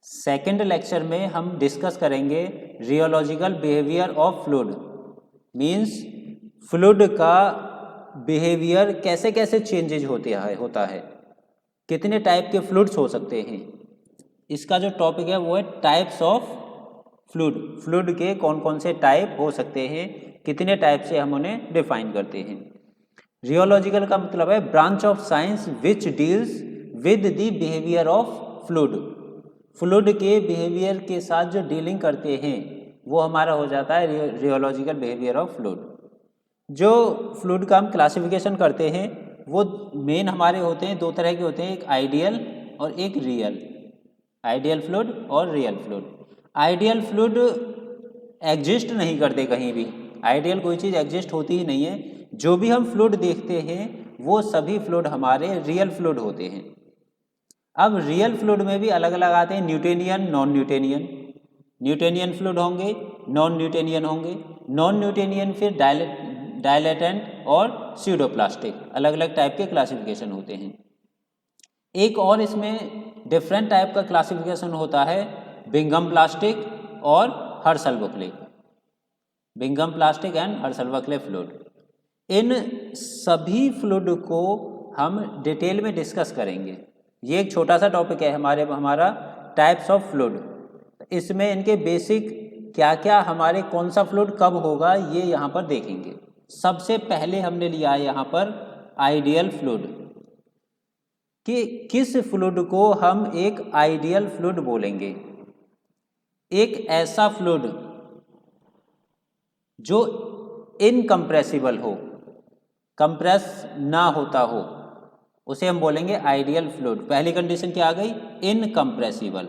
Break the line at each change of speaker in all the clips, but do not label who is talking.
Second lecture में हम discuss करेंगे rheological behaviour of fluid. Means fluid का बिहेवियर कैसे कैसे चेंजेज होता है, कितने टाइप के फ्लूइड्स हो सकते हैं। इसका जो टॉपिक है वो है टाइप्स ऑफ फ्लूइड। फ्लूइड के कौन कौन से टाइप हो सकते हैं, कितने टाइप से हम उन्हें डिफाइन करते हैं। रियोलॉजिकल का मतलब है branch of science which deals with the behaviour of fluid. Fluid के बिहेवियर के साथ जो डीलिंग करते हैं वो हमारा हो जाता है रियोलॉजिकल बिहेवियर ऑफ फ्लूइड। जो फ्लूइड का हम क्लासिफिकेशन करते हैं वो मेन हमारे होते हैं, दो तरह के होते हैं, एक आइडियल और एक रियल। आइडियल फ्लूइड और real fluid. Ideal fluid exist नहीं करते कहीं भी, आइडियल कोई चीज़ एग्जिस्ट होती ही नहीं है। जो भी हम फ्लूइड देखते हैं वो सभी फ्लूइड हमारे रियल फ्लूइड होते हैं। अब रियल फ्लूइड में भी अलग अलग आते हैं, Newtonian, non Newtonian. Newtonian fluid होंगे, नॉन न्यूटेनियन होंगे। नॉन न्यूटेनियन फिर डायलेटेंट और स्यूडोप्लास्टिक, अलग अलग टाइप के क्लासिफिकेशन होते हैं। एक और इसमें डिफरेंट टाइप का क्लासिफिकेशन होता है बिंघम प्लास्टिक और Herschel Bulkley. Bingham plastic and Herschel Bulkley fluid. इन सभी फ्लूइड को हम डिटेल में डिस्कस करेंगे। ये एक छोटा सा टॉपिक है हमारा टाइप्स ऑफ फ्लूइड। इसमें इनके बेसिक क्या क्या, हमारे कौन सा फ्लूइड कब होगा, ये यहाँ पर देखेंगे। सबसे पहले हमने लिया है यहाँ पर आइडियल फ्लूइड, कि किस फ्लूइड को हम एक आइडियल फ्लूइड बोलेंगे। एक ऐसा फ्लूइड जो इनकम्प्रेसिबल हो, कंप्रेस ना होता हो, उसे हम बोलेंगे आइडियल फ्लूइड। पहली कंडीशन क्या आ गई? Incompressible.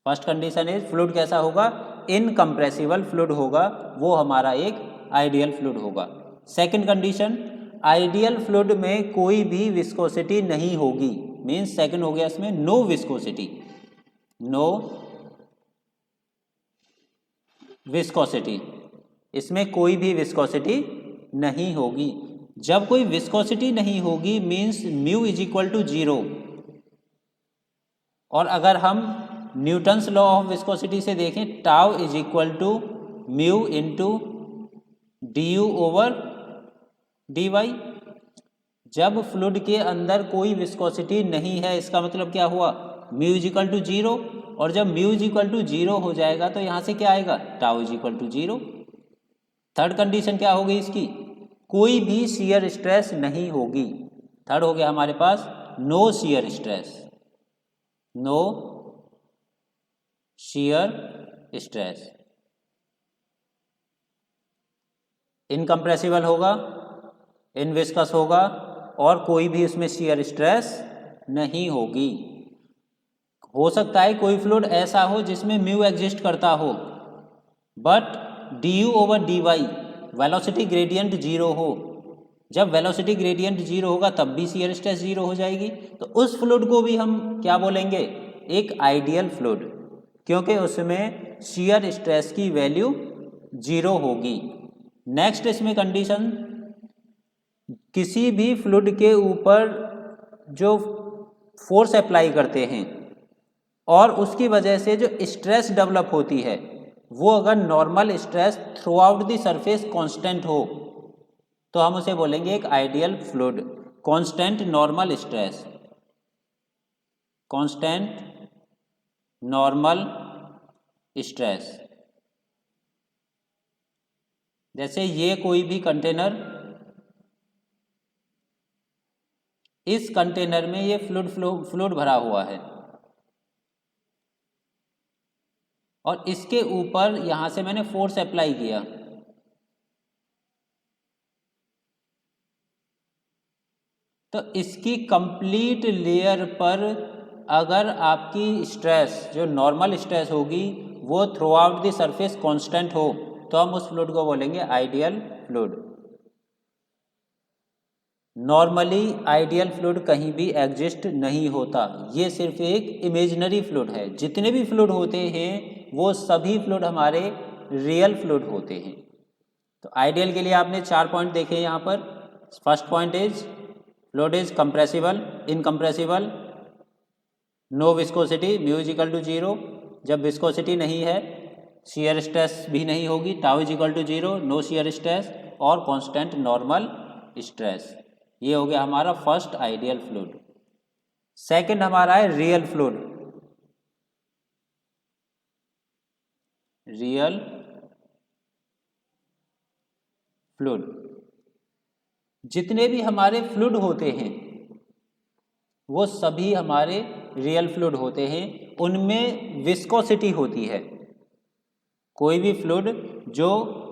First condition is fluid कैसा होगा? इनकम्प्रेसिबल फ्लूइड होगा, वो हमारा एक आइडियल फ्लूइड होगा। सेकंड कंडीशन, आइडियल फ्लूइड में कोई भी विस्कोसिटी नहीं होगी। मीन्स सेकंड हो गया इसमें नो विस्कोसिटी। नो विस्कोसिटी, इसमें कोई भी विस्कोसिटी नहीं होगी। जब कोई विस्कोसिटी नहीं होगी means mu is equal to 0। और अगर हम न्यूटन्स लॉ ऑफ विस्कोसिटी से देखें, tau is equal to mu into d u over d y. जब फ्लूइड के अंदर कोई विस्कोसिटी नहीं है, इसका मतलब क्या हुआ? Mu is equal to 0। और जब म्यू इज इक्वल टू 0 हो जाएगा तो यहाँ से क्या आएगा? Tau is equal to 0। Third condition क्या हो गई इसकी? कोई भी शियर स्ट्रेस नहीं होगी। थर्ड हो गया हमारे पास no shear stress. No shear stress. Incompressible होगा, इनविस्कस होगा, और कोई भी उसमें शियर स्ट्रेस नहीं होगी। हो सकता है कोई फ्लूइड ऐसा हो जिसमें म्यू एग्जिस्ट करता हो, but d u over d y velocity gradient 0 हो। जब वेलोसिटी ग्रेडियंट 0 होगा तब भी शियर स्ट्रेस 0 हो जाएगी, तो उस फ्लूइड को भी हम क्या बोलेंगे? एक आइडियल फ्लूइड, क्योंकि उसमें शियर स्ट्रेस की वैल्यू 0 होगी। नेक्स्ट इसमें कंडीशन, किसी भी फ्लूइड के ऊपर जो फोर्स अप्लाई करते हैं और उसकी वजह से जो स्ट्रेस डेवलप होती है, वो अगर normal stress through out the surface constant हो तो हम उसे बोलेंगे एक ideal fluid. Constant normal stress, constant normal stress. जैसे ये कोई भी कंटेनर, इस कंटेनर में ये फ्लूइड भरा हुआ है और इसके ऊपर यहां से मैंने फोर्स अप्लाई किया, तो इसकी कंप्लीट लेयर पर अगर आपकी स्ट्रेस जो नॉर्मल स्ट्रेस होगी वो through out the surface constant हो तो हम उस फ्लूइड को बोलेंगे ideal fluid. Normally ideal fluid कहीं भी एग्जिस्ट नहीं होता, ये सिर्फ एक इमेजिनरी फ्लूइड है। जितने भी फ्लूइड होते हैं वो सभी फ्लूइड हमारे रियल फ्लूइड होते हैं। तो आइडियल के लिए आपने 4 पॉइंट देखे यहाँ पर। First point is fluid is compressible, incompressible, no viscosity, mu is equal to 0। जब विस्कोसिटी नहीं है, शियर स्ट्रेस भी नहीं होगी, tau is equal to 0, no shear stress और कांस्टेंट नॉर्मल स्ट्रेस। ये हो गया हमारा फर्स्ट आइडियल फ्लूइड। सेकंड हमारा है रियल फ्लूइड। रियल फ्लूइड, जितने भी हमारे फ्लूइड होते हैं वो सभी हमारे रियल फ्लूइड होते हैं, उनमें विस्कोसिटी होती है। कोई भी फ्लूइड जो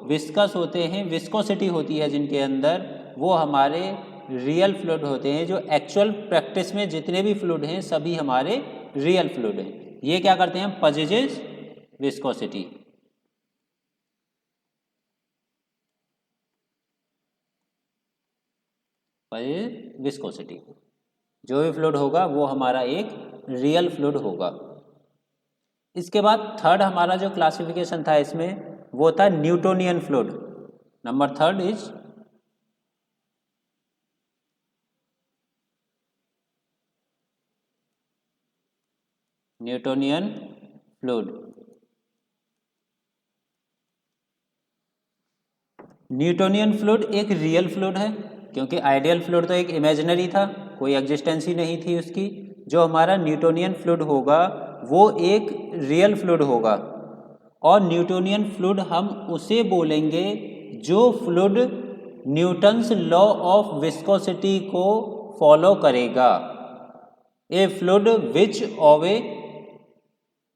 विस्कस होते हैं, विस्कोसिटी होती है जिनके अंदर, वो हमारे रियल फ्लूइड होते हैं। जो एक्चुअल प्रैक्टिस में जितने भी फ्लूइड हैं सभी हमारे रियल फ्लूइड हैं। ये क्या करते हैं? पजेजेस विस्कोसिटी। विस्कोसिटी, जो भी फ्लूइड होगा वो हमारा एक रियल फ्लूइड होगा। इसके बाद थर्ड हमारा जो क्लासिफिकेशन था इसमें वो था Newtonian fluid. Number third is Newtonian fluid. Newtonian fluid एक रियल फ्लूइड है, क्योंकि आइडियल फ्लूइड तो एक इमेजिनरी था, कोई एग्जिस्टेंस ही नहीं थी उसकी। जो हमारा न्यूटोनियन फ्लूइड होगा वो एक रियल फ्लूइड होगा। और न्यूटोनियन फ्लूइड हम उसे बोलेंगे जो fluid Newton's law of viscosity को फॉलो करेगा। A fluid which obey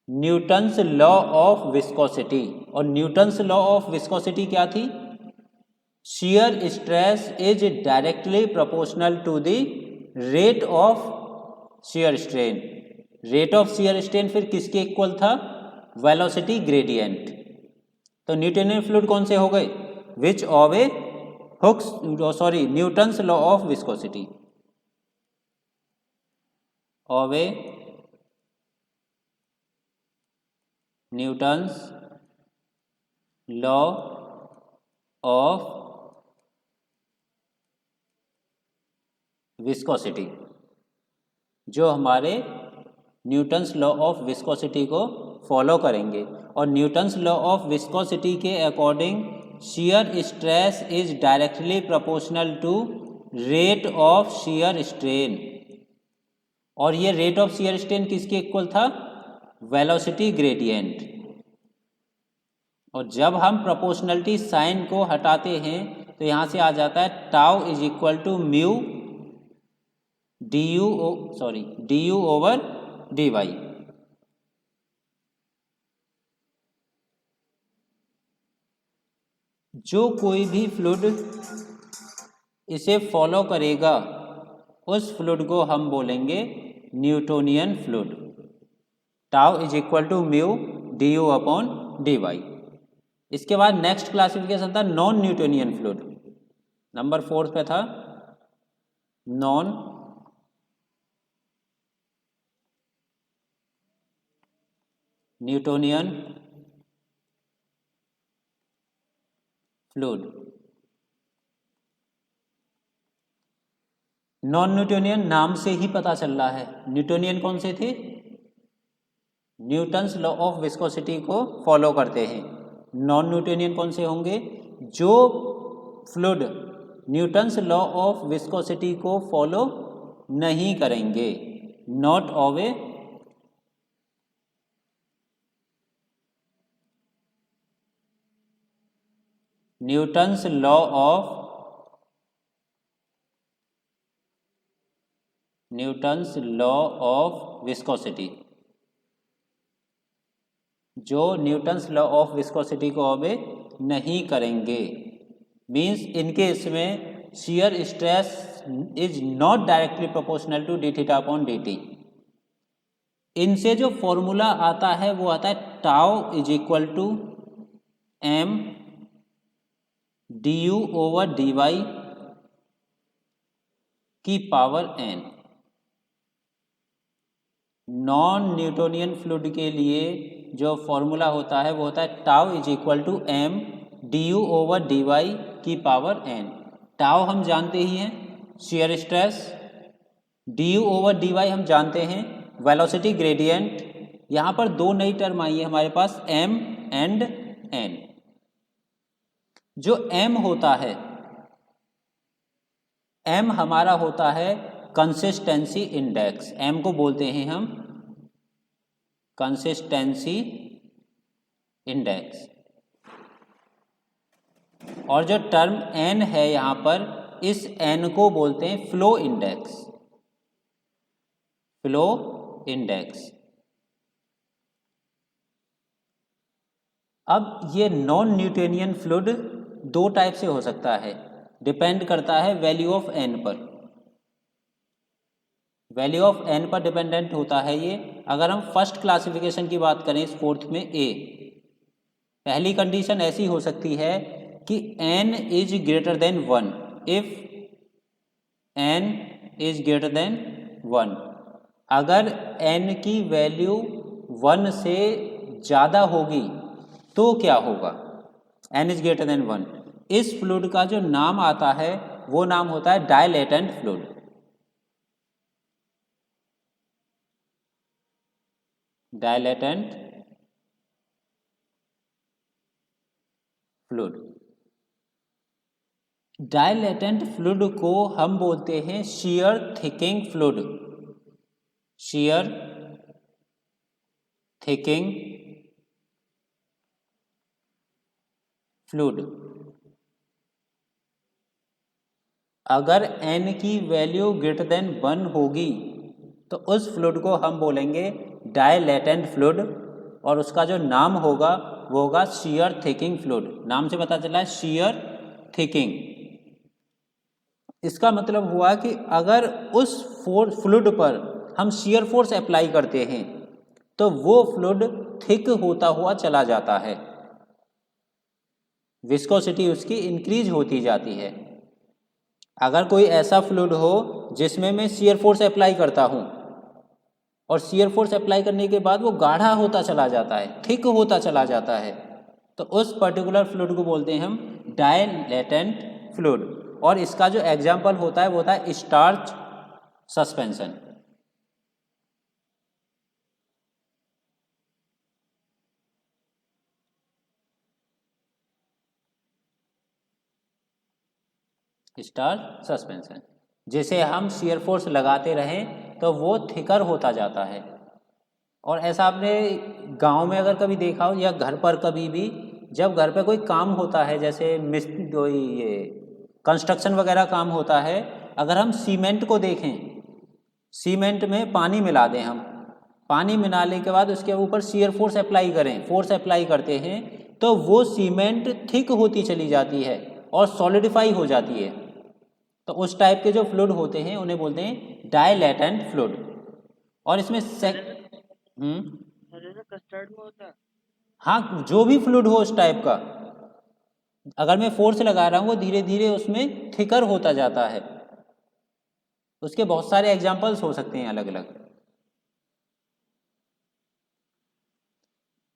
Newton's law of viscosity. और न्यूटन्स लॉ ऑफ विस्कोसिटी क्या थी? shear stress is directly proportional to the rate of shear strain। rate of shear strain फिर किसके equal था? Velocity gradient. तो Newtonian fluid कौन से हो गए? Which obey Newton's law of viscosity. Obey Newton's law of viscosity, जो हमारे न्यूटन्स लॉ ऑफ विस्कोसिटी को फॉलो करेंगे। और न्यूटन्स लॉ ऑफ विस्कोसिटी के according shear stress is directly proportional to rate of shear strain. और ये rate of shear strain किसके equal था? Velocity gradient. और जब हम प्रोपोर्शनलिटी साइन को हटाते हैं तो यहाँ से आ जाता है tau is equal to mu d u over d y. जो कोई भी फ्लूइड इसे फॉलो करेगा उस फ्लूइड को हम बोलेंगे Newtonian fluid. Tau is equal to mu d u upon d y. इसके बाद नेक्स्ट क्लासिफिकेशन था नॉन न्यूटोनियन फ्लूइड। नंबर 4 पे था non Newtonian fluid. Non Newtonian नाम से ही पता चल रहा है। न्यूटोनियन कौन से थे? न्यूटन्स लॉ ऑफ विस्कोसिटी को फॉलो करते हैं। नॉन न्यूटोनियन कौन से होंगे? जो fluid Newton's law of viscosity को फॉलो नहीं करेंगे। Not obey Newton's law of viscosity. जो न्यूटन्स लॉ ऑफ विस्कोसिटी को ओबे नहीं करेंगे, मीन्स इनके इसमें shear stress is not directly proportional to d theta upon d t. इनसे जो फॉर्मूला आता है वो आता है tau is equal to m d u over d y की power n. Non Newtonian fluid के लिए जो फॉर्मूला होता है वो होता है tau is equal to m d u over d y की पावर एन। टाउ हम जानते ही हैं शियर स्ट्रेस, du/dy हम जानते हैं, वेलोसिटी ग्रेडियंट। यहाँ पर दो नई टर्म आई है हमारे पास, m एंड n। जो m होता है, m हमारा होता है कंसिस्टेंसी इंडेक्स, m को बोलते हैं हम कंसिस्टेंसी इंडेक्स। और जो टर्म n है यहाँ पर, इस n को बोलते हैं फ्लो इंडेक्स, फ्लो इंडेक्स। अब ये नॉन न्यूटोनियन फ्लूइड दो टाइप से हो सकता है, डिपेंड करता है वैल्यू ऑफ n पर। वैल्यू ऑफ n पर डिपेंडेंट होता है ये। अगर हम फर्स्ट क्लासिफिकेशन की बात करें इस फोर्थ में A, पहली कंडीशन ऐसी हो सकती है कि n is greater than 1, if n is greater than 1। अगर n की वैल्यू 1 से ज़्यादा होगी तो क्या होगा, n इज ग्रेटर देन 1। इस फ्लूइड का जो नाम आता है वो नाम होता है dilatant fluid. Dilatant fluid. Dilatant fluid को हम बोलते हैं shear thickening fluid, shear thickening fluid. अगर n की वैल्यू ग्रेटर देन 1 होगी तो उस फ्लूइड को हम बोलेंगे डायलेटेंट फ्लूइड, और उसका जो नाम होगा वो होगा shear thickening फ्लूइड। नाम से पता चला है shear thickening। इसका मतलब हुआ कि अगर उस फ्लूइड पर हम shear फोर्स अप्लाई करते हैं तो वो फ्लूइड थिक होता हुआ चला जाता है, विस्कोसिटी उसकी इंक्रीज होती जाती है। अगर कोई ऐसा फ्लूइड हो जिसमें मैं shear फोर्स अप्लाई करता हूँ और shear फोर्स अप्लाई करने के बाद वो गाढ़ा होता चला जाता है, थिक होता चला जाता है, तो उस पर्टिकुलर फ्लूइड को बोलते हैं हम डायलेटेंट फ्लूइड। और इसका जो एग्जाम्पल होता है वो होता है स्टार्च सस्पेंशन। स्टार्च सस्पेंशन, जैसे हम shear फोर्स लगाते रहें तो वो थिकर होता जाता है। और ऐसा आपने गांव में अगर कभी देखा हो या घर पर कभी भी, जब घर पे कोई काम होता है, जैसे कोई ये कंस्ट्रक्शन वगैरह काम होता है, अगर हम सीमेंट को देखें, सीमेंट में पानी मिला दें, हम पानी मिलाने के बाद उसके ऊपर shear फोर्स अप्लाई करें, फोर्स अप्लाई करते हैं, तो वो सीमेंट थिक होती चली जाती है और सॉलिडिफाई हो जाती है। तो उस टाइप के जो फ्लूइड होते हैं उन्हें बोलते हैं डायलेटेंट फ्लूइड। और इसमें
कस्टर्ड में होता है।
हाँ, जो भी फ्लूइड हो उस टाइप का, अगर मैं फोर्स लगा रहा हूँ वो धीरे धीरे उसमें थिकर होता जाता है। उसके बहुत सारे एग्जाम्पल्स हो सकते हैं अलग अलग।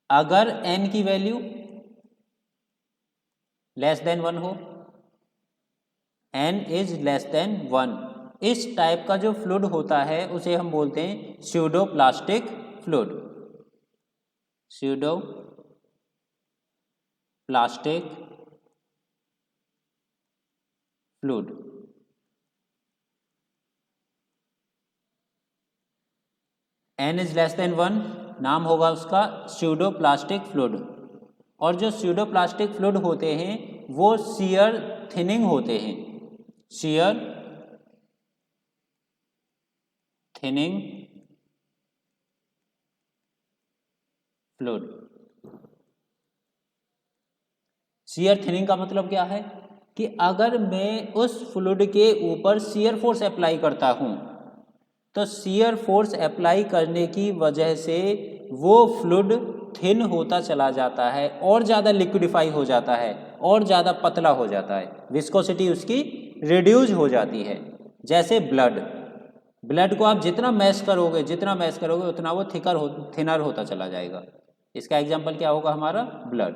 अगर n की वैल्यू लेस देन 1 हो, n इज लेस देन 1, इस टाइप का जो फ्लूइड होता है उसे हम बोलते हैं pseudo plastic fluid. Pseudo plastic fluid. n is less than 1, नाम होगा उसका स्यूडो प्लास्टिक फ्लूइड। और जो स्यूडो प्लास्टिक फ्लूइड होते हैं वो shear थिनिंग होते हैं, shear thinning fluid. shear thinning का मतलब क्या है कि अगर मैं उस फ्लूइड के ऊपर shear फोर्स अप्लाई करता हूँ तो shear फोर्स अप्लाई करने की वजह से वो फ्लूइड थिन होता चला जाता है और ज़्यादा लिक्विडिफाई हो जाता है और ज़्यादा पतला हो जाता है, विस्कोसिटी उसकी रिड्यूज हो जाती है। जैसे ब्लड को आप जितना मैश करोगे उतना वो थिनर होता चला जाएगा। इसका एग्जाम्पल क्या होगा हमारा, blood.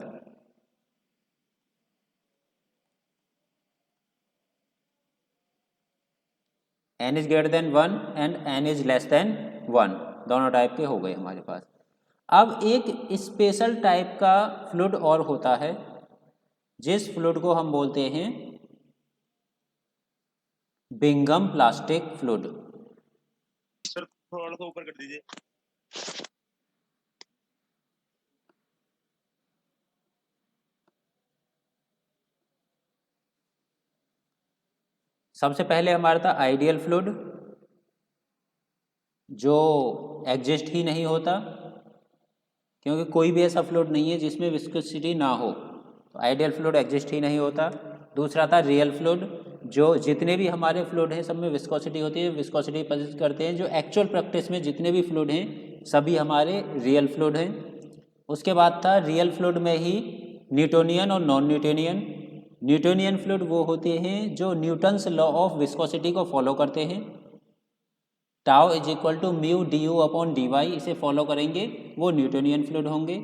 n is greater than 1 and n is less than 1, दोनों टाइप के हो गए हमारे पास। अब एक स्पेशल टाइप का फ्लूइड और होता है जिस फ्लूइड को हम बोलते हैं बिंगम प्लास्टिक फ्लूइड।
सर थोड़ा सा ऊपर कर दीजिए।
सबसे पहले हमारा था आइडियल फ्लूइड, जो एग्जिस्ट ही नहीं होता, क्योंकि कोई भी ऐसा फ्लूइड नहीं है जिसमें विस्कोसिटी ना हो, तो आइडियल फ्लूइड एग्जिस्ट ही नहीं होता। दूसरा था रियल फ्लूइड, जो जितने भी हमारे फ्लूइड हैं सब में विस्कोसिटी होती है, विस्कोसिटी पॉजिट करते हैं। जो एक्चुअल प्रैक्टिस में जितने भी फ्लूइड हैं सभी हमारे रियल फ्लूइड हैं। उसके बाद था रियल फ्लूइड में ही न्यूटोनियन और नॉन न्यूटोनियन। न्यूटोनियन फ्लूइड वो होते हैं जो न्यूटन्स लॉ ऑफ विस्कोसिटी को फॉलो करते हैं, tau is equal to mu d u upon d y, इसे फॉलो करेंगे, वो न्यूटोनियन फ्लूइड होंगे।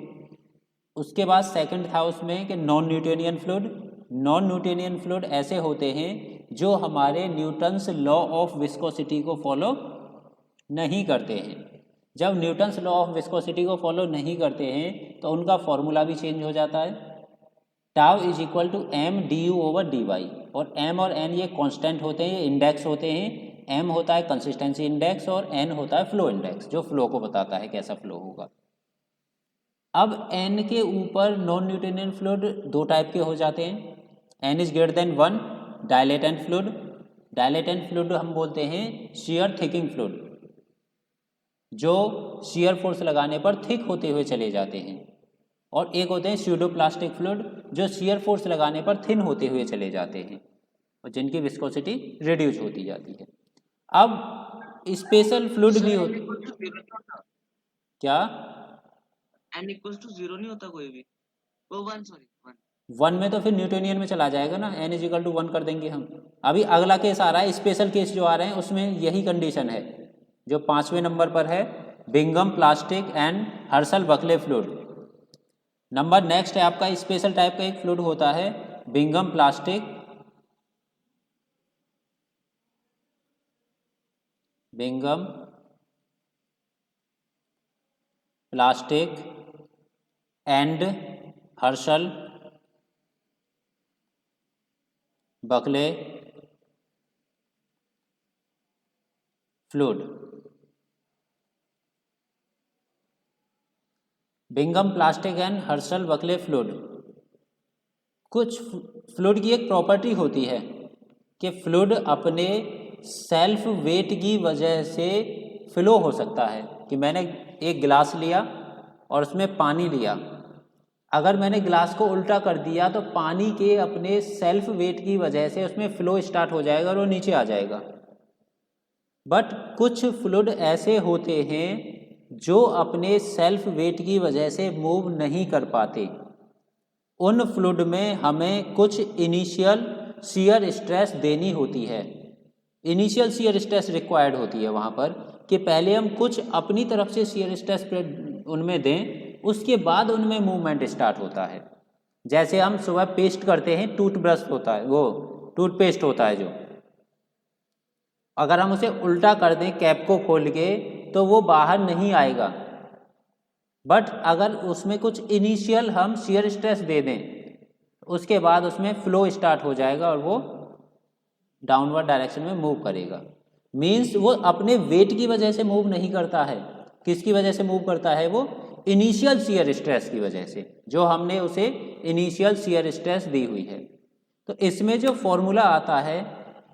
उसके बाद सेकंड था उसमें कि non Newtonian fluid. Non Newtonian fluid ऐसे होते हैं जो हमारे न्यूटन्स लॉ ऑफ विस्कोसिटी को फॉलो नहीं करते हैं। जब न्यूटन्स लॉ ऑफ विस्कोसिटी को फॉलो नहीं करते हैं तो उनका फॉर्मूला भी चेंज हो जाता है। Tau is equal to m d u over d y, और एम और एन ये कांस्टेंट होते हैं, ये इंडेक्स होते हैं। एम होता है कंसिस्टेंसी इंडेक्स और एन होता है फ्लो इंडेक्स, जो फ्लो को बताता है कैसा फ्लो होगा। अब एन के ऊपर नॉन न्यूटोनियन फ्लूइड दो टाइप के हो जाते हैं। N is greater than 1 dilatant fluid. Dilatant fluid हम बोलते हैं शियर थिकिंग फ्लूइड, जो शियर फोर्स लगाने पर थिक होते हुए चले जाते हैं। और एक होते हैं स्यूडोप्लास्टिक फ्लूइड, जो शियर फोर्स लगाने पर थिन होते हुए चले जाते हैं और जिनकी विस्कोसिटी रिड्यूस होती जाती है। अब स्पेशल फ्लूइड भी होते क्या?
n इक्वल्स टू 0 नहीं होता कोई भी, वो 1 सॉरी 1
वन में तो फिर न्यूटोनियन में चला जाएगा ना, n इजिकल टू 1 कर देंगे हम। अभी अगला केस आ रहा है, स्पेशल केस जो आ रहे हैं उसमें यही कंडीशन है, जो 5वें नंबर पर है, Bingham plastic and Herschel Bulkley fluid. Number next है आपका स्पेशल टाइप का एक फ्लूइड होता है Bingham plastic, Bingham plastic and Herschel Bulkley fluid. Bingham plastic and Herschel Bulkley fluid, कुछ फ्लूइड की एक प्रॉपर्टी होती है कि फ्लूइड अपने सेल्फ वेट की वजह से फ्लो हो सकता है। कि मैंने एक गिलास लिया और उसमें पानी लिया, अगर मैंने गिलास को उल्टा कर दिया तो पानी के अपने सेल्फ वेट की वजह से उसमें फ्लो स्टार्ट हो जाएगा और वो नीचे आ जाएगा। बट कुछ फ्लूइड ऐसे होते हैं जो अपने सेल्फ वेट की वजह से मूव नहीं कर पाते। उन फ्लूइड में हमें कुछ इनिशियल शियर स्ट्रेस देनी होती है, इनिशियल शियर स्ट्रेस रिक्वायर्ड होती है वहाँ पर, कि पहले हम कुछ अपनी तरफ से शियर स्ट्रेस उनमें दें, उसके बाद उनमें मूवमेंट स्टार्ट होता है। जैसे हम सुबह पेस्ट करते हैं, टूथब्रश होता है, वो टूथपेस्ट होता है जो, अगर हम उसे उल्टा कर दें कैप को खोल के तो वो बाहर नहीं आएगा। बट अगर उसमें कुछ इनिशियल हम शियर स्ट्रेस दे दें, उसके बाद उसमें फ्लो स्टार्ट हो जाएगा और वो डाउनवर्ड डायरेक्शन में मूव करेगा। मीन्स वो अपने वेट की वजह से मूव नहीं करता है, किसकी वजह से मूव करता है? वो इनिशियल शियर स्ट्रेस की वजह से, जो हमने उसे इनिशियल शियर स्ट्रेस दी हुई है। तो इसमें जो फॉर्मूला आता है,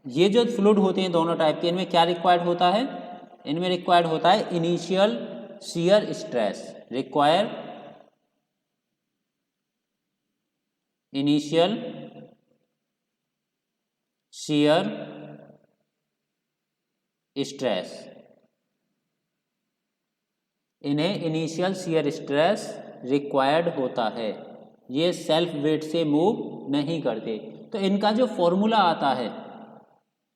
ये जो फ्लूइड होते हैं दोनों टाइप के, इनमें क्या रिक्वायर्ड होता है? इनमें रिक्वायर्ड होता है initial shear stress, require initial shear stress. इन्हें इनिशियल शियर स्ट्रेस रिक्वायर्ड होता है, ये सेल्फ वेट से मूव नहीं करते। तो इनका जो फॉर्मूला आता है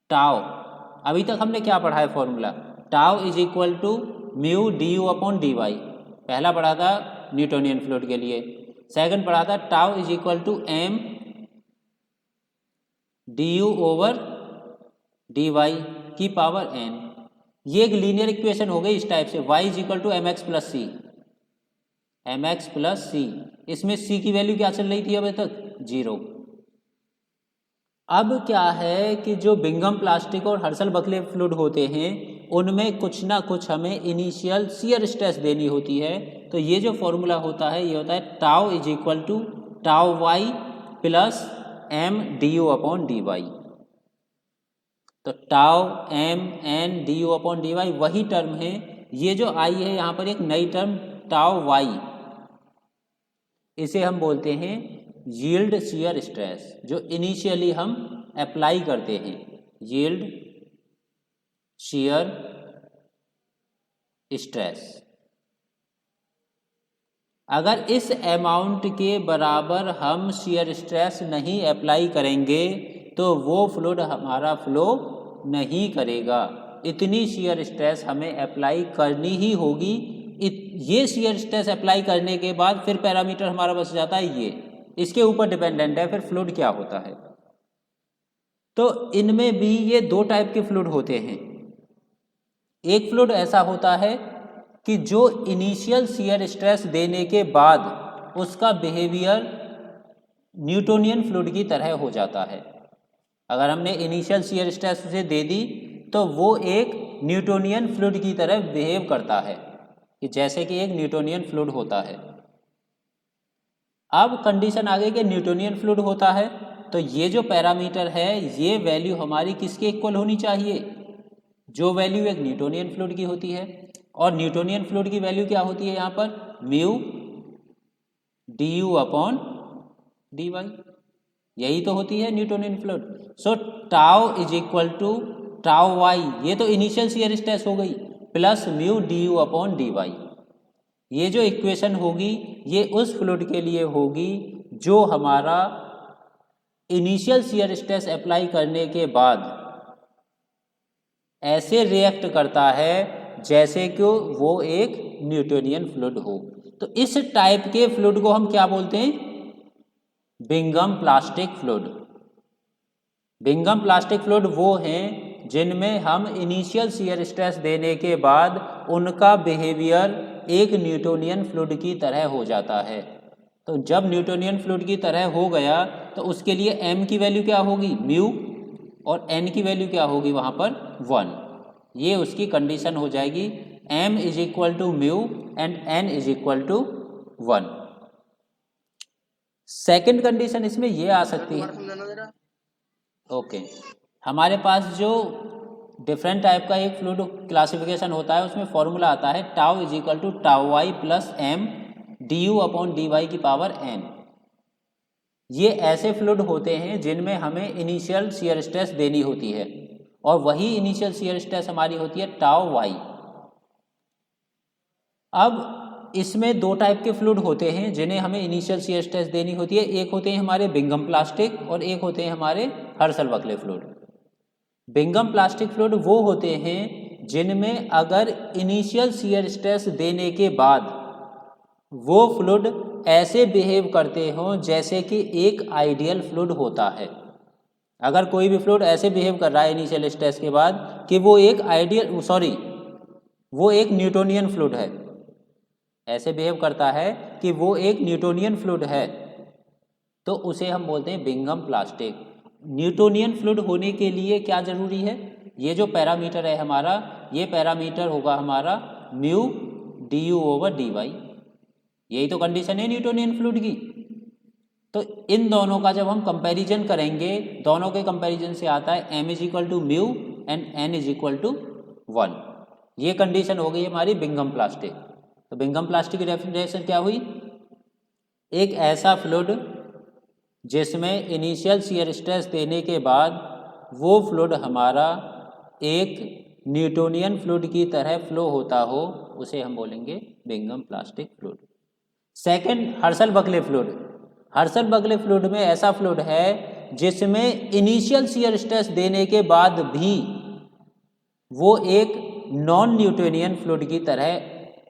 टाउ, अभी तक हमने क्या पढ़ा है formula? Tau is equal to mu d u upon d y, पहला पढ़ा था न्यूटोनियन फ्लूइड के लिए। सेकंड पढ़ा था tau is equal to m d u over d y, की पावर n। ये एक लीनियर इक्वेशन हो गई इस टाइप से, y is equal to m x plus c, m x plus c. इसमें c की वैल्यू क्या चल रही थी अभी तक? 0। अब क्या है कि जो बिंघम प्लास्टिक और हर्शल बकले फ्लूइड होते हैं उनमें कुछ ना कुछ हमें इनिशियल शियर स्ट्रेस देनी होती है। तो ये जो फॉर्मूला होता है ये होता है tau is equal to tau y plus m d u upon d y. तो tau m n d u upon d y वही टर्म है। ये जो आई है यहाँ पर एक नई टर्म टाउ वाई, इसे हम बोलते हैं यील्ड शियर स्ट्रेस, जो इनिशियली हम अप्लाई करते हैं, यील्ड शियर स्ट्रेस। अगर इस अमाउंट के बराबर हम शियर स्ट्रेस नहीं अप्लाई करेंगे तो वो फ्लूइड हमारा फ्लो नहीं करेगा। इतनी शियर स्ट्रेस हमें अप्लाई करनी ही होगी। ये शियर स्ट्रेस अप्लाई करने के बाद फिर पैरामीटर हमारा बच जाता है ये, इसके ऊपर डिपेंडेंट है फिर फ्लूइड क्या होता है। तो इनमें भी ये दो टाइप के फ्लूइड होते हैं। एक फ्लूइड ऐसा होता है कि जो इनिशियल शियर स्ट्रेस देने के बाद उसका बिहेवियर न्यूटोनियन फ्लूइड की तरह हो जाता है। अगर हमने इनिशियल शियर स्ट्रेस उसे दे दी तो वो एक न्यूटोनियन फ्लूइड की तरह बिहेव करता है, कि जैसे कि एक न्यूटोनियन फ्लूइड होता है। अब कंडीशन आ गई कि न्यूटोनियन फ्लूइड होता है तो ये जो पैरामीटर है ये वैल्यू हमारी किसके इक्वल होनी चाहिए? जो वैल्यू एक न्यूटोनियन फ्लूइड की होती है। और न्यूटोनियन फ्लूइड की वैल्यू क्या होती है यहाँ पर? Mu d u upon d y, यही तो होती है Newtonian fluid. So tau is equal to tau y, ये तो इनिशियल शियर स्ट्रेस हो गई, plus mu d u upon d y. ये जो इक्वेशन होगी ये उस फ्लूइड के लिए होगी जो हमारा इनिशियल शियर स्ट्रेस अप्लाई करने के बाद ऐसे रिएक्ट करता है जैसे कि वो एक न्यूटोनियन फ्लूइड हो। तो इस टाइप के फ्लूइड को हम क्या बोलते हैं? Bingham plastic fluid. Bingham plastic fluid वो हैं जिनमें हम इनिशियल शियर स्ट्रेस देने के बाद उनका बिहेवियर एक न्यूटोनियन फ्लूइड की तरह हो जाता है। तो जब न्यूटोनियन फ्लूइड की तरह हो गया तो उसके लिए m की वैल्यू क्या होगी? म्यू, और n की वैल्यू क्या होगी वहाँ पर? 1। ये उसकी कंडीशन हो जाएगी, m is equal to mu and n is equal to 1। Second condition इसमें ये आ सकती है, ओके हमारे पास जो डिफरेंट टाइप का एक फ्लूइड क्लासिफिकेशन होता है उसमें फॉर्मूला आता है tau is equal to tau y plus m d u upon d y की पावर n। ये ऐसे फ्लूइड होते हैं जिनमें हमें इनिशियल शियर स्ट्रेस देनी होती है और वही इनिशियल शियर स्ट्रेस हमारी होती है टाउ वाई। अब इसमें दो टाइप के फ्लूइड होते हैं जिन्हें हमें इनिशियल शियर स्ट्रेस देनी होती है। एक होते हैं हमारे बिंघम प्लास्टिक और एक होते हैं हमारे Herschel Bulkley fluid. Bingham plastic fluid वो होते हैं जिनमें अगर इनिशियल शियर स्ट्रेस देने के बाद वो फ्लूइड ऐसे बिहेव करते हों जैसे कि एक आइडियल फ्लूइड होता है। अगर कोई भी फ्लूइड ऐसे बिहेव कर रहा है इनिशियल स्ट्रेस के बाद कि वो एक वो एक न्यूटोनियन फ्लूइड है, ऐसे बिहेव करता है कि वो एक न्यूटोनियन फ्लूइड है, तो उसे हम बोलते हैं बिंघम प्लास्टिक। न्यूटोनियन फ्लूइड होने के लिए क्या जरूरी है? ये जो पैरामीटर है हमारा, ये पैरामीटर होगा हमारा mu d u over d y. यही तो कंडीशन है न्यूटोनियन फ्लूइड की। तो इन दोनों का जब हम कंपैरिजन करेंगे, दोनों के कंपैरिजन से आता है m is equal to mu and n is equal to 1। ये कंडीशन हो गई हमारी बिंघम प्लास्टिक। तो बिंघम प्लास्टिक की डेफिनेशन क्या हुई? एक ऐसा फ्लूइड जिसमें इनिशियल शियर स्ट्रेस देने के बाद वो फ्लूइड हमारा एक न्यूटोनियन फ्लूइड की तरह फ्लो होता हो, उसे हम बोलेंगे Bingham plastic fluid. Second, Herschel Bulkley fluid. Herschel Bulkley fluid में ऐसा फ्लूइड है जिसमें इनिशियल शियर स्ट्रेस देने के बाद भी वो एक नॉन न्यूटोनियन फ्लूइड की तरह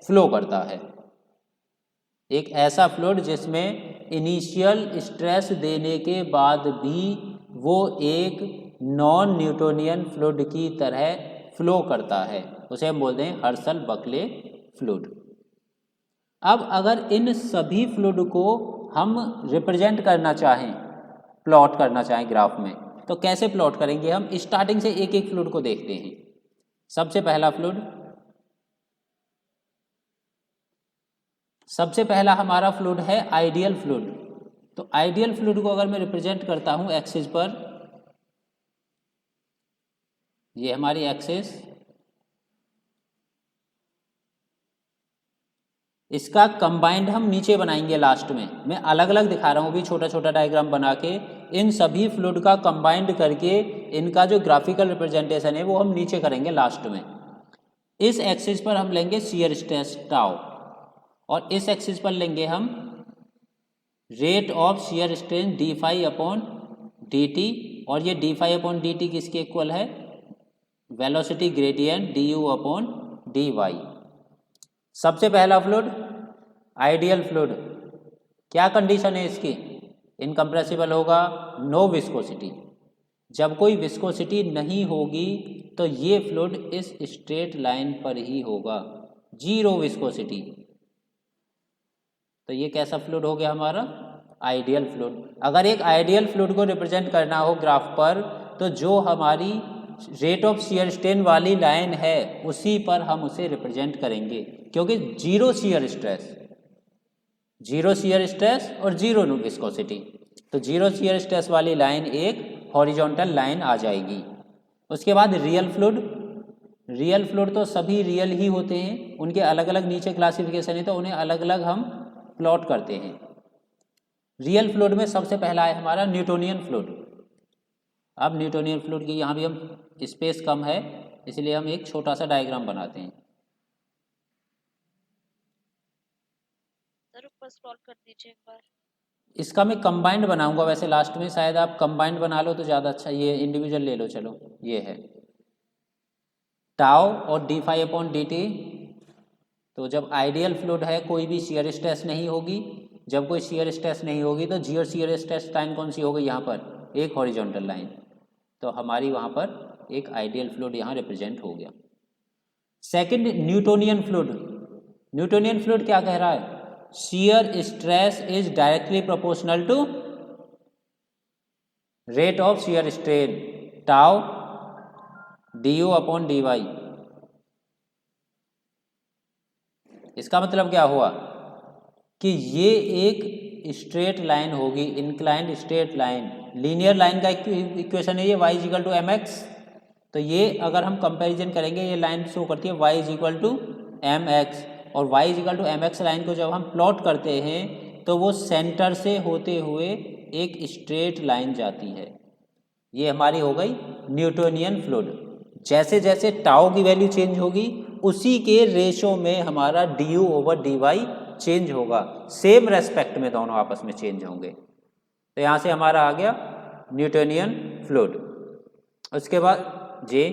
फ्लो करता है। एक ऐसा फ्लूइड जिसमें इनिशियल स्ट्रेस देने के बाद भी वो एक नॉन न्यूटोनियन फ्लूइड की तरह फ्लो करता है, उसे हम बोलते हैं हर्शल बकले फ्लूइड। अब अगर इन सभी फ्लूइड को हम रिप्रेजेंट करना चाहें, प्लॉट करना चाहें ग्राफ में, तो कैसे प्लॉट करेंगे? हम स्टार्टिंग से एक एक फ्लूइड को देखते हैं। सबसे पहला हमारा फ्लूइड है आइडियल फ्लूइड। तो आइडियल फ्लूइड को अगर मैं रिप्रेजेंट करता हूं एक्सिस पर, ये हमारी एक्सिस, इसका कंबाइंड हम नीचे बनाएंगे लास्ट में। मैं अलग अलग दिखा रहा हूँ अभी, छोटा छोटा डायग्राम बना के इन सभी फ्लूइड का कंबाइंड करके इनका जो ग्राफिकल रिप्रेजेंटेशन है वो हम नीचे करेंगे लास्ट में। इस एक्सिस पर हम लेंगे शियर स्ट्रेस टाउ, और इस एक्सिस पर लेंगे हम rate of shear strain d phi upon d t, और ये d phi upon d t किसके इक्वल है? Velocity gradient d u upon d y. सबसे पहला फ्लूइड आइडियल फ्लूइड, क्या कंडीशन है इसकी? इनकम्प्रेसिबल होगा, नो विस्कोसिटी। जब कोई विस्कोसिटी नहीं होगी तो ये फ्लूइड इस स्ट्रेट लाइन पर ही होगा, जीरो विस्कोसिटी। तो ये कैसा फ्लूइड हो गया हमारा? Ideal fluid. अगर एक आइडियल फ्लूइड को रिप्रेजेंट करना हो ग्राफ पर, तो जो हमारी रेट ऑफ शियर स्ट्रेन वाली लाइन है उसी पर हम उसे रिप्रेजेंट करेंगे, क्योंकि जीरो शियर स्ट्रेस और जीरो विस्कोसिटी। तो जीरो शियर स्ट्रेस वाली लाइन एक हॉरिजॉन्टल लाइन आ जाएगी। उसके बाद रियल फ्लूइड तो सभी रियल ही होते हैं, उनके अलग अलग नीचे क्लासिफिकेशन है, तो उन्हें अलग अलग हम प्लॉट करते हैं। रियल फ्लूइड में सबसे पहला है हमारा न्यूटोनियन फ्लूइड। अब न्यूटोनियन फ्लूइड की यहाँ भी हम स्पेस कम है इसलिए हम एक छोटा सा डायग्राम बनाते हैं।
सर ऊपर स्क्रॉल कर दीजिए एक बार।
इसका मैं कंबाइंड बनाऊंगा, वैसे लास्ट में शायद आप कंबाइंड बना लो तो ज़्यादा अच्छा। ये इंडिविजुअल ले लो, चलो ये है टाउ और d phi upon d t. तो जब आइडियल फ्लूइड है कोई भी शियर स्ट्रेस नहीं होगी, जब कोई शियर स्ट्रेस नहीं होगी तो जीरो शियर स्ट्रेस लाइन कौन सी होगी? यहाँ पर एक हॉरिजॉन्टल लाइन। तो हमारी वहाँ पर एक आइडियल फ्लूइड यहाँ रिप्रेजेंट हो गया। सेकंड न्यूटोनियन फ्लूइड क्या कह रहा है? Shear stress is directly proportional to rate of shear strain tau d u upon d y. इसका मतलब क्या हुआ कि ये एक स्ट्रेट लाइन होगी, inclined straight line, linear line का इक्वेशन है ये, y is equal to m x. तो ये अगर हम कंपैरिजन करेंगे, ये लाइन शो करती है y is equal to m x, और y is equal to m x line को जब हम प्लॉट करते हैं तो वो सेंटर से होते हुए एक स्ट्रेट लाइन जाती है। ये हमारी हो गई न्यूटोनियन फ्लूइड। जैसे जैसे टाउ की वैल्यू चेंज होगी उसी के रेशो में हमारा d u over d y change होगा, सेम रेस्पेक्ट में दोनों आपस में चेंज होंगे। तो यहाँ से हमारा आ गया न्यूटोनियन फ्लूइड। उसके बाद जे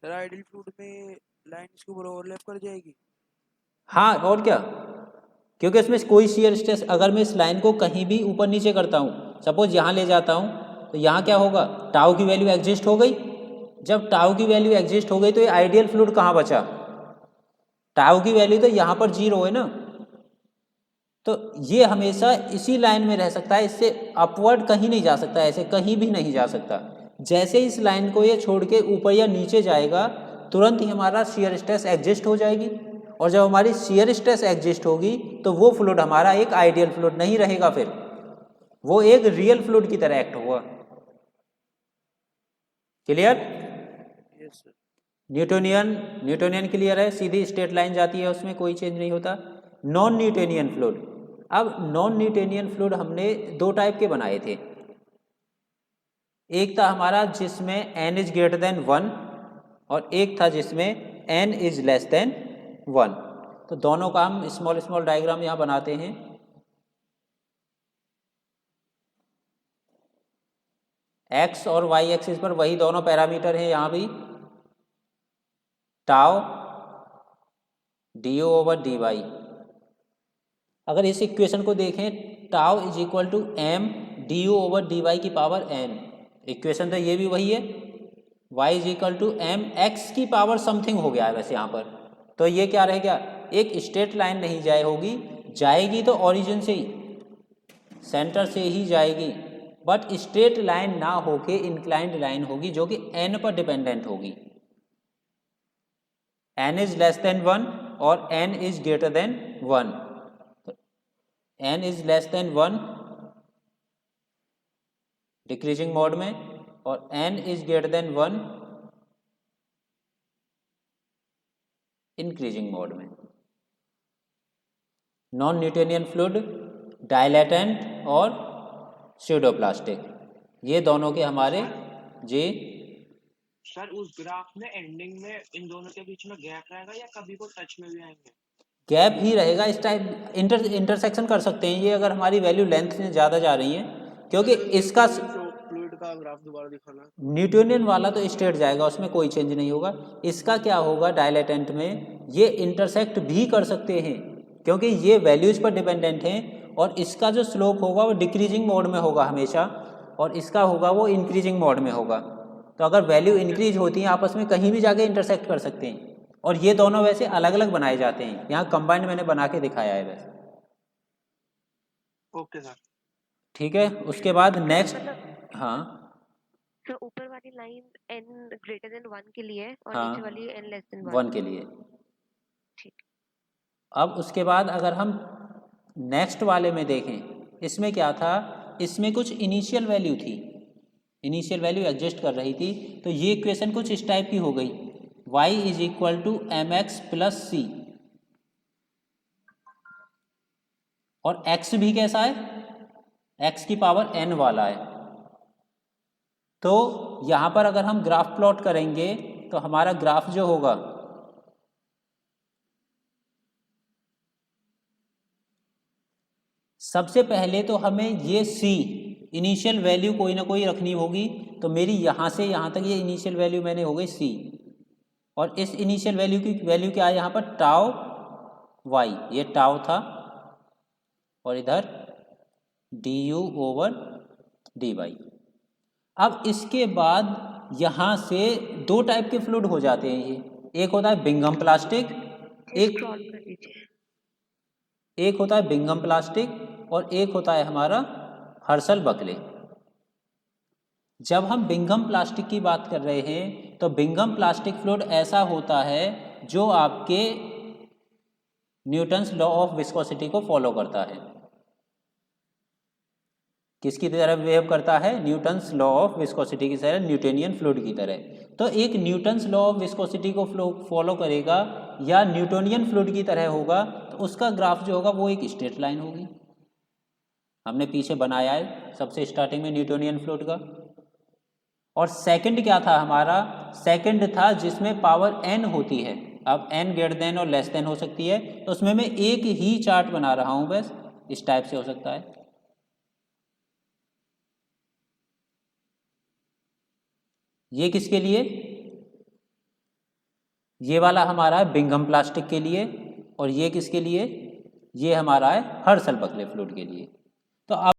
सर आइडियल फ्लूइड में लाइन इसके ऊपर ओवरलैप कर जाएगी।
हाँ और क्या, क्योंकि इसमें कोई शियर स्ट्रेस, अगर मैं इस लाइन को कहीं भी ऊपर नीचे करता हूँ, सपोज यहाँ ले जाता हूँ, तो यहाँ क्या होगा? टाउ की वैल्यू एग्जिस्ट हो गई। जब टाउ की वैल्यू एग्जिस्ट हो गई तो ये आइडियल फ्लूइड कहाँ बचा? टाउ की वैल्यू तो यहाँ पर जीरो है ना, तो ये हमेशा इसी लाइन में रह सकता है, इससे अपवर्ड कहीं नहीं जा सकता, ऐसे कहीं भी नहीं जा सकता। जैसे इस लाइन को ये छोड़ के ऊपर या नीचे जाएगा तुरंत ही हमारा शियर स्ट्रेस एग्जिस्ट हो जाएगी, और जब हमारी शियर स्ट्रेस एग्जिस्ट होगी तो वो फ्लूइड हमारा एक आइडियल फ्लूइड नहीं रहेगा, फिर वो एक रियल फ्लूइड की तरह एक्ट हुआ। Clear?
Yes sir.
Newtonian clear है, सीधी स्ट्रेट लाइन जाती है, उसमें कोई चेंज नहीं होता। नॉन न्यूटोनियन फ्लूइड, अब नॉन न्यूटोनियन फ्लूइड हमने दो टाइप के बनाए थे। एक था हमारा जिसमें n इज ग्रेटर देन 1, और एक था जिसमें n इज लेस देन 1। तो दोनों का हम स्मॉल स्मॉल डायग्राम यहाँ बनाते हैं। x और y एक्सिस पर वही दोनों पैरामीटर हैं, यहाँ भी tau d u over d y. अगर इस इक्वेशन को देखें, tau is equal to m d u over d y की पावर n, इक्वेशन तो ये भी वही है, y is equal to m x की पावर समथिंग हो गया है वैसे यहाँ पर। तो ये क्या रहेगा, एक स्ट्रेट लाइन नहीं जाएगी तो ओरिजिन से ही, सेंटर से ही जाएगी, बट स्ट्रेट लाइन ना होके इंक्लाइंड लाइन होगी जो कि n पर डिपेंडेंट होगी। n इज लेस देन 1 और n is greater than 1। n is less than 1 decreasing mode में और n is greater than 1 increasing mode में। नॉन न्यूटोनियन फ्लूइड, डायलेटेंट और स्यूडोप्लास्टिक, ये दोनों के हमारे जी।
सर उस ग्राफ में एंडिंग में इन दोनों के बीच में गैप रहेगा या कभी को टच में भी आएंगे?
गैप ही रहेगा, इस टाइप इंटरसेक्शन कर सकते हैं ये, अगर हमारी वैल्यू लेंथ से ज़्यादा जा रही है, क्योंकि इसका
फ्लूइड का ग्राफ दोबारा दिखाना।
न्यूटोनियन वाला तो स्ट्रेट जाएगा, उसमें कोई चेंज नहीं होगा। इसका क्या होगा, डायलेटेंट में ये इंटरसेक्ट भी कर सकते हैं क्योंकि ये वैल्यूज पर डिपेंडेंट हैं, और इसका जो स्लोप होगा वो डिक्रीजिंग मोड में होगा हमेशा, और इसका होगा वो इंक्रीजिंग मोड में होगा। तो अगर वैल्यू इंक्रीज होती है आपस में कहीं भी जाके इंटरसेक्ट कर सकते हैं, और ये दोनों वैसे अलग अलग बनाए जाते हैं, यहाँ कंबाइंड मैंने बना के दिखाया है वैसे।
ओके सर,
ठीक है, उसके बाद नेक्स्ट, हाँ
तो ऊपर वाली लाइन n ग्रेटर देन 1 के लिए है और
हाँ,
नीचे वाली n लेस देन
1 के लिए।
ठीक।
अब उसके बाद अगर हम नेक्स्ट वाले में देखें, इसमें क्या था, इसमें कुछ इनिशियल वैल्यू थी, इनिशियल वैल्यू एग्जिस्ट कर रही थी, तो ये इक्वेशन कुछ इस टाइप की हो गई, y is equal to m x plus c, और x भी कैसा है, x की पावर n वाला है। तो यहाँ पर अगर हम ग्राफ प्लॉट करेंगे तो हमारा ग्राफ जो होगा, सबसे पहले तो हमें ये c इनिशियल वैल्यू कोई ना कोई रखनी होगी, तो मेरी यहाँ से यहाँ तक ये इनिशियल वैल्यू मैंने हो गई c, और इस इनिशियल वैल्यू की वैल्यू क्या है यहाँ पर, टाउ y, ये टाउ था, और इधर du ओवर dy। अब इसके बाद यहाँ से दो टाइप के फ्लूइड हो जाते हैं ये, एक होता है बिंघम प्लास्टिक,
स्क्रॉल कर लीजिए।
एक होता है बिंघम प्लास्टिक और एक होता है हमारा हर्शल बकले। जब हम बिंघम प्लास्टिक की बात कर रहे हैं तो बिंघम प्लास्टिक फ्लूइड ऐसा होता है जो आपके न्यूटन्स लॉ ऑफ विस्कोसिटी को फॉलो करता है। किसकी तरह बिहेव करता है, न्यूटन्स लॉ ऑफ विस्कोसिटी की तरह, न्यूटोनियन फ्लूइड की तरह। तो एक न्यूटन्स लॉ ऑफ विस्कोसिटी को फॉलो करेगा या न्यूटोनियन फ्लूइड की तरह होगा, तो उसका ग्राफ जो होगा वो एक स्ट्रेट लाइन होगी। हमने पीछे बनाया है सबसे स्टार्टिंग में न्यूटोनियन फ्लूइड का। और सेकंड क्या था हमारा, सेकंड था जिसमें पावर n होती है। अब n ग्रेटर देन और लेस देन हो सकती है, तो उसमें मैं एक ही चार्ट बना रहा हूं, बस इस टाइप से हो सकता है। ये किसके लिए, ये वाला हमारा है बिंघम प्लास्टिक के लिए, और ये किसके लिए, ये हमारा है हर्शल बकले फ्लूइड के लिए। तो अब